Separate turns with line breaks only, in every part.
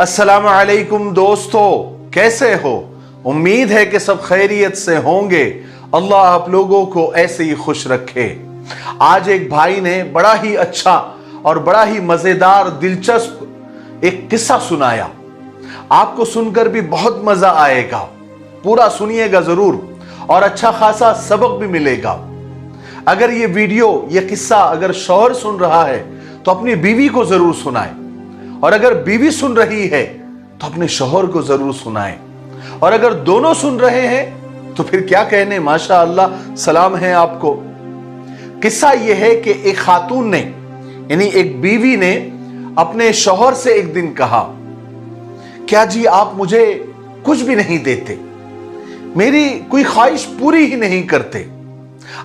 अस्सलाम वालेकुम दोस्तों, कैसे हो? उम्मीद है कि सब खैरियत से होंगे। अल्लाह आप लोगों को ऐसे ही खुश रखे। आज एक भाई ने बड़ा ही अच्छा और बड़ा ही मजेदार दिलचस्प एक किस्सा सुनाया। आपको सुनकर भी बहुत मजा आएगा। पूरा सुनिएगा जरूर और अच्छा खासा सबक भी मिलेगा। अगर ये वीडियो, ये किस्सा अगर शौहर सुन रहा है तो अपनी बीवी को जरूर सुनाए, और अगर बीवी सुन रही है तो अपने शौहर को जरूर सुनाए, और अगर दोनों सुन रहे हैं तो फिर क्या कहने, माशा अल्लाह, सलाम है आपको। किस्सा यह है कि एक खातून ने, यानी एक बीवी ने अपने शौहर से एक दिन कहा, क्या जी आप मुझे कुछ भी नहीं देते, मेरी कोई ख्वाहिश पूरी ही नहीं करते,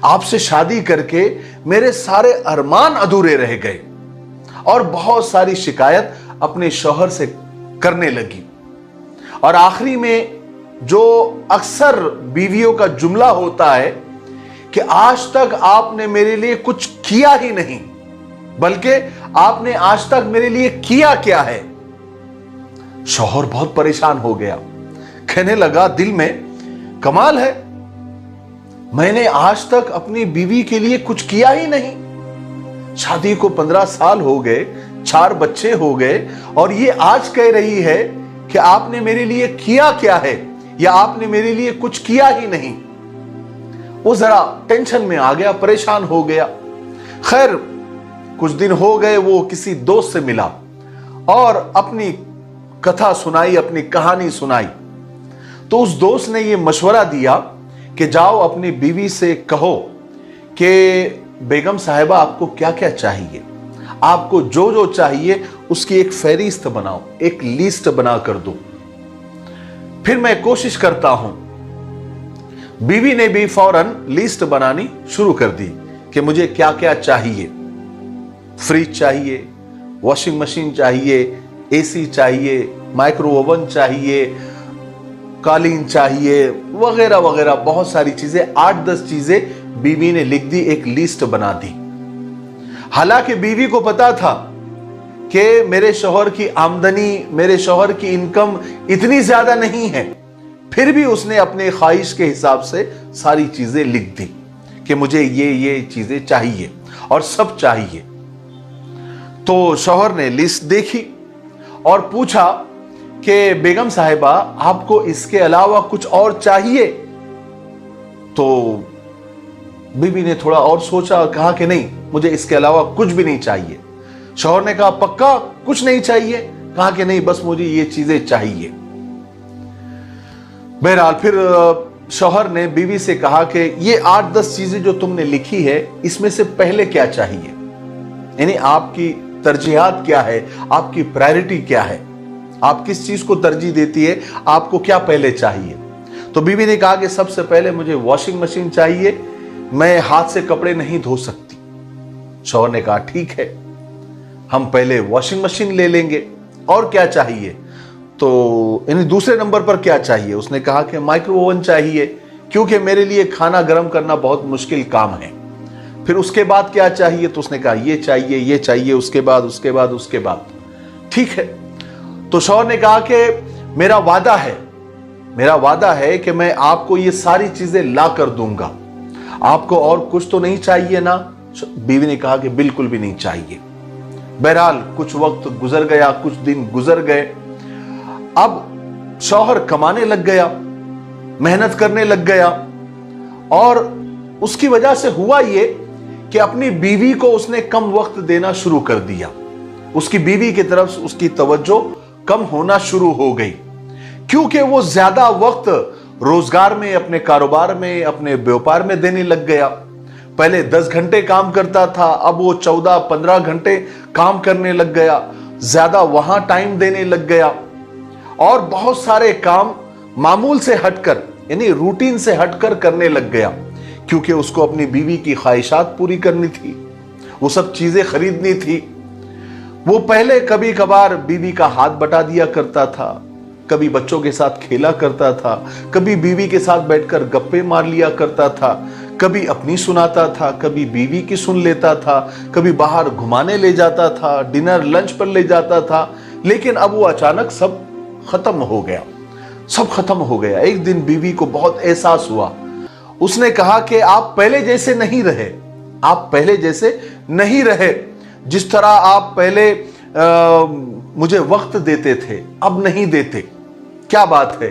आपसे शादी करके मेरे सारे अरमान अधूरे रह गए। और बहुत सारी शिकायत अपने शौहर से करने लगी। और आखिरी में जो अक्सर बीवियों का जुमला होता है कि आज तक आपने मेरे लिए कुछ किया ही नहीं, बल्कि आपने आज तक मेरे लिए किया क्या है। शौहर बहुत परेशान हो गया, कहने लगा दिल में, कमाल है, मैंने आज तक अपनी बीवी के लिए कुछ किया ही नहीं। शादी को 15 साल हो गए, 4 बच्चे हो गए, और ये आज कह रही है कि आपने मेरे लिए किया क्या है, या आपने मेरे लिए कुछ किया ही नहीं। वो जरा टेंशन में आ गया, परेशान हो गया। खैर कुछ दिन हो गए, वो किसी दोस्त से मिला और अपनी कथा सुनाई, अपनी कहानी सुनाई। तो उस दोस्त ने ये मशवरा दिया कि जाओ अपनी बीवी से कहो कि बेगम साहिबा आपको क्या क्या चाहिए, आपको जो जो चाहिए उसकी एक फहरिस्त बनाओ, एक लिस्ट बना कर दो, फिर मैं कोशिश करता हूं। बीवी ने भी फौरन लिस्ट बनानी शुरू कर दी कि मुझे क्या क्या चाहिए। फ्रिज चाहिए, वॉशिंग मशीन चाहिए, एसी चाहिए, माइक्रो ओवन चाहिए, कालीन चाहिए, वगैरह वगैरह बहुत सारी चीजें, 8-10 चीजें बीवी ने लिख दी, एक लिस्ट बना दी। हालांकि बीवी को पता था कि मेरे शौहर की आमदनी, मेरे शौहर की इनकम इतनी ज्यादा नहीं है, फिर भी उसने अपने ख्वाहिश के हिसाब से सारी चीजें लिख दी कि मुझे ये चीजें चाहिए और सब चाहिए। तो शौहर ने लिस्ट देखी और पूछा कि बेगम साहिबा आपको इसके अलावा कुछ और चाहिए? तो बीवी ने थोड़ा और सोचा, कहा कि नहीं, मुझे इसके अलावा कुछ भी नहीं चाहिए। शौहर ने कहा पक्का कुछ नहीं चाहिए? कहा कि नहीं, बस मुझे ये चीजें चाहिए। बहरहाल फिर शौहर ने बीवी से कहा कि ये 8-10 चीजें जो तुमने लिखी है, इसमें से पहले क्या चाहिए, यानी आपकी तरजीहात क्या है, आपकी प्रायोरिटी क्या है, आप किस चीज को तरजीह देती है, आपको क्या पहले चाहिए। तो बीवी ने कहा कि सबसे पहले मुझे वॉशिंग मशीन चाहिए, मैं हाथ से कपड़े नहीं धो सकती। शौहर ने कहा ठीक है, हम पहले वॉशिंग मशीन ले लेंगे, और क्या चाहिए? तो यानी दूसरे नंबर पर क्या चाहिए? उसने कहा कि माइक्रो ओवन चाहिए, क्योंकि मेरे लिए खाना गर्म करना बहुत मुश्किल काम है। फिर उसके बाद क्या चाहिए? तो उसने कहा ये चाहिए, ये चाहिए, उसके बाद उसके बाद उसके बाद। ठीक है, तो शौहर ने कहा कि मेरा वादा है कि मैं आपको ये सारी चीजें ला कर दूंगा, आपको और कुछ तो नहीं चाहिए ना? बीवी ने कहा कि बिल्कुल भी नहीं चाहिए। बहरहाल कुछ वक्त गुजर गया, कुछ दिन गुजर गए। अब शौहर कमाने लग गया, मेहनत करने लग गया, और उसकी वजह से हुआ ये कि अपनी बीवी को उसने कम वक्त देना शुरू कर दिया। उसकी बीवी की तरफ उसकी तवज्जो कम होना शुरू हो गई, क्योंकि वो ज्यादा वक्त रोजगार में, अपने कारोबार में, अपने व्यापार में देने लग गया। पहले 10 घंटे काम करता था, अब वो 14-15 घंटे काम करने लग गया, ज्यादा वहां टाइम देने लग गया, और बहुत सारे काम मामूल से हटकर, यानी रूटीन से हटकर करने लग गया, क्योंकि उसको अपनी बीवी की ख्वाहिशात पूरी करनी थी, वो सब चीजें खरीदनी थी। वो पहले कभी कभार बीवी का हाथ बटा दिया करता था, कभी बच्चों के साथ खेला करता था, कभी बीवी के साथ बैठकर गप्पे मार लिया करता था, कभी अपनी सुनाता था, कभी बीवी की सुन लेता था, कभी बाहर घुमाने ले जाता था, डिनर लंच पर ले जाता था, लेकिन अब वो अचानक सब खत्म हो गया, सब खत्म हो गया। एक दिन बीवी को बहुत एहसास हुआ। उसने कहा कि आप पहले जैसे नहीं रहे, आप पहले जैसे नहीं रहे। जिस तरह आप पहले मुझे वक्त देते थे, अब नहीं देते, क्या बात है?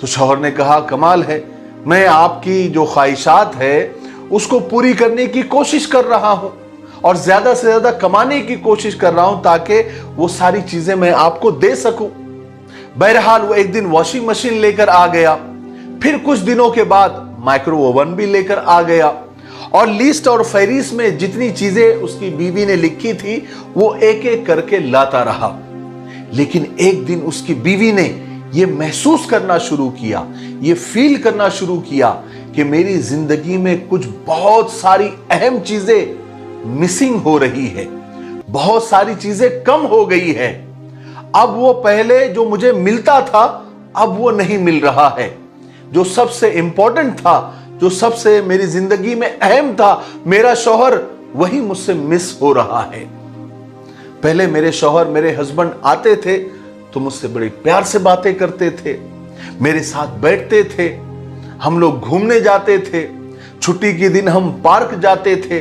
तो शौहर ने कहा, कमाल है, मैं आपकी जो ख्वाहिशात है उसको पूरी करने की कोशिश कर रहा हूं और ज्यादा से ज्यादा कमाने की कोशिश कर रहा हूं ताकि वो सारी चीजें मैं आपको दे सकूं। बहरहाल वो एक दिन वॉशिंग मशीन लेकर आ गया, फिर कुछ दिनों के बाद माइक्रो ओवन भी लेकर आ गया, और लिस्ट और फहरिस्त में जितनी चीजें उसकी बीवी ने लिखी थी वो एक एक करके लाता रहा। लेकिन एक दिन उसकी बीवी ने ये महसूस करना शुरू किया, ये फील करना शुरू किया कि मेरी जिंदगी में कुछ बहुत सारी अहम चीजें मिसिंग हो रही है, बहुत सारी चीजें कम हो गई है। अब वो पहले जो मुझे मिलता था अब वो नहीं मिल रहा है। जो सबसे इंपॉर्टेंट था, जो सबसे मेरी जिंदगी में अहम था, मेरा शौहर, वही मुझसे मिस हो रहा है। पहले मेरे शौहर, मेरे हस्बैंड आते थे तो मुझसे बड़े प्यार से बातें करते थे, मेरे साथ बैठते थे, हम लोग घूमने जाते थे, छुट्टी के दिन हम पार्क जाते थे।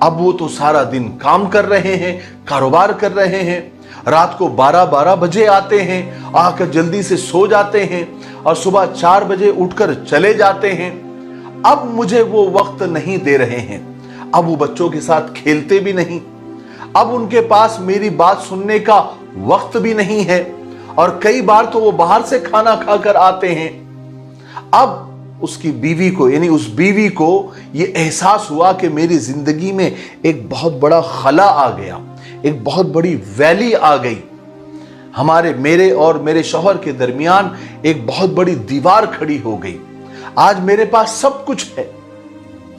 अब वो तो सारा दिन काम कर रहे हैं, कारोबार कर रहे हैं, रात को 12-12 बजे आते हैं, आकर जल्दी से सो जाते हैं और सुबह 4 बजे उठकर चले जाते हैं। अब मुझे वो वक्त नहीं दे रहे हैं, अब वो बच्चों के साथ खेलते भी नहीं, अब उनके पास मेरी बात सुनने का वक्त भी नहीं है, और कई बार तो वो बाहर से खाना खाकर आते हैं। अब उसकी बीवी को, यानी उस बीवी को ये एहसास हुआ कि मेरी जिंदगी में एक बहुत बड़ा खला आ गया, एक बहुत बड़ी वैली आ गई। मेरे और मेरे शौहर के दरमियान एक बहुत बड़ी दीवार खड़ी हो गई। आज मेरे पास सब कुछ है,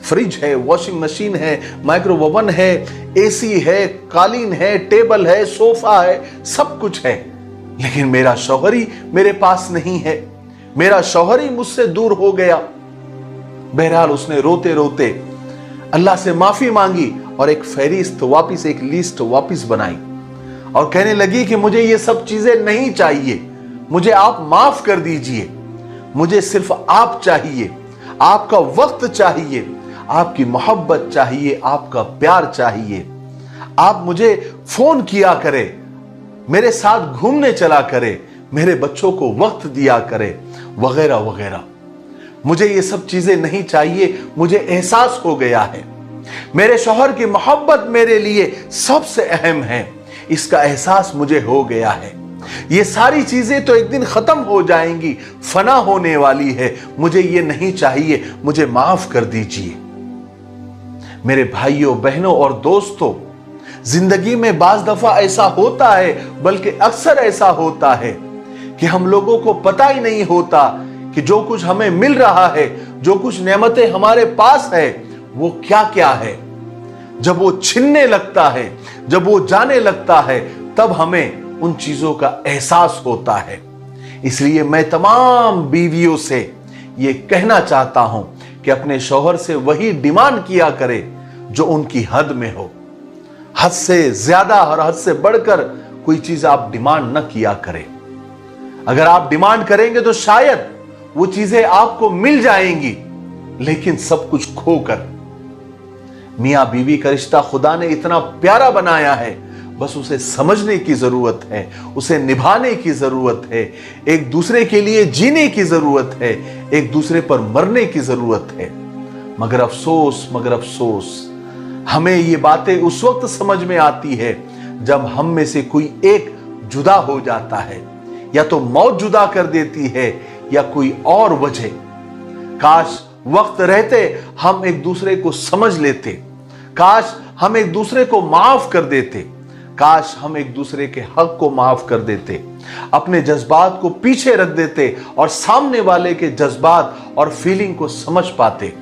फ्रिज है, वॉशिंग मशीन है, माइक्रो ओवन है, एसी है, कालीन है, टेबल है, सोफा है, सब कुछ है, लेकिन मेरा शौहर ही मेरे पास नहीं है, मेरा शौहर ही मुझसे दूर हो गया। बहरहाल उसने रोते रोते अल्लाह से माफी मांगी और एक फहरिस्त वापिस, एक लिस्ट वापिस बनाई और कहने लगी कि मुझे ये सब चीजें नहीं चाहिए, मुझे आप माफ कर दीजिए, मुझे सिर्फ आप चाहिए, आपका वक्त चाहिए, आपकी मोहब्बत चाहिए, आपका प्यार चाहिए। आप मुझे फोन किया करे, मेरे साथ घूमने चला करे, मेरे बच्चों को वक्त दिया करे, वगैरह वगैरह। मुझे ये सब चीजें नहीं चाहिए, मुझे एहसास हो गया है मेरे शौहर की मोहब्बत मेरे लिए सबसे अहम है, इसका एहसास मुझे हो गया है। ये सारी चीजें तो एक दिन खत्म हो जाएंगी, फना होने वाली है, मुझे ये नहीं चाहिए, मुझे माफ कर दीजिए। मेरे भाइयों, बहनों और दोस्तों, जिंदगी में बाज दफा ऐसा होता है, बल्कि अक्सर ऐसा होता है कि हम लोगों को पता ही नहीं होता कि जो कुछ हमें मिल रहा है, जो कुछ नेमतें हमारे पास है, वो क्या क्या है। जब वो छिनने लगता है, जब वो जाने लगता है, तब हमें उन चीजों का एहसास होता है। इसलिए मैं तमाम बीवियों से ये कहना चाहता हूं कि अपने शौहर से वही डिमांड किया करे जो उनकी हद में हो। हद से ज्यादा और हद से बढ़कर कोई चीज आप डिमांड न किया करें। अगर आप डिमांड करेंगे तो शायद वो चीजें आपको मिल जाएंगी, लेकिन सब कुछ खोकर। मियां बीवी का रिश्ता खुदा ने इतना प्यारा बनाया है, बस उसे समझने की जरूरत है, उसे निभाने की जरूरत है, एक दूसरे के लिए जीने की जरूरत है, एक दूसरे पर मरने की जरूरत है। मगर अफसोस हमें ये बातें उस वक्त समझ में आती है जब हम में से कोई एक जुदा हो जाता है, या तो मौत जुदा कर देती है या कोई और वजह। काश वक्त रहते हम एक दूसरे को समझ लेते, काश हम एक दूसरे को माफ कर देते, काश हम एक दूसरे के हक को माफ कर देते, अपने जज्बात को पीछे रख देते और सामने वाले के जज्बात और फीलिंग को समझ पाते,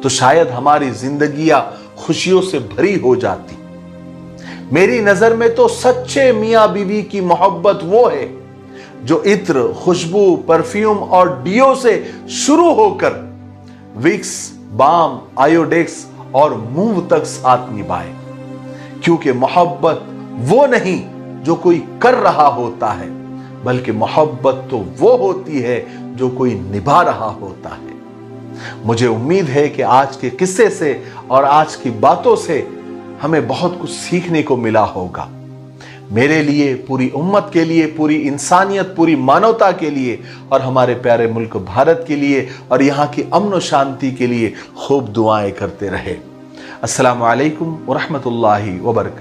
तो शायद हमारी जिंदगियां खुशियों से भरी हो जाती। मेरी नजर में तो सच्चे मियां बीवी की मोहब्बत वो है जो इत्र, खुशबू, परफ्यूम और डियो से शुरू होकर विक्स, बाम, आयोडेक्स और मूव तक साथ निभाए। क्योंकि मोहब्बत वो नहीं जो कोई कर रहा होता है, बल्कि मोहब्बत तो वो होती है जो कोई निभा रहा होता है। मुझे उम्मीद है कि आज के किस्से से और आज की बातों से हमें बहुत कुछ सीखने को मिला होगा। मेरे लिए, पूरी उम्मत के लिए, पूरी इंसानियत, पूरी मानवता के लिए और हमारे प्यारे मुल्क भारत के लिए और यहाँ की अमन और शांति के लिए खूब दुआएं करते रहे। अस्सलामु अलैकुम व रहमतुल्लाहि व बरकातहू।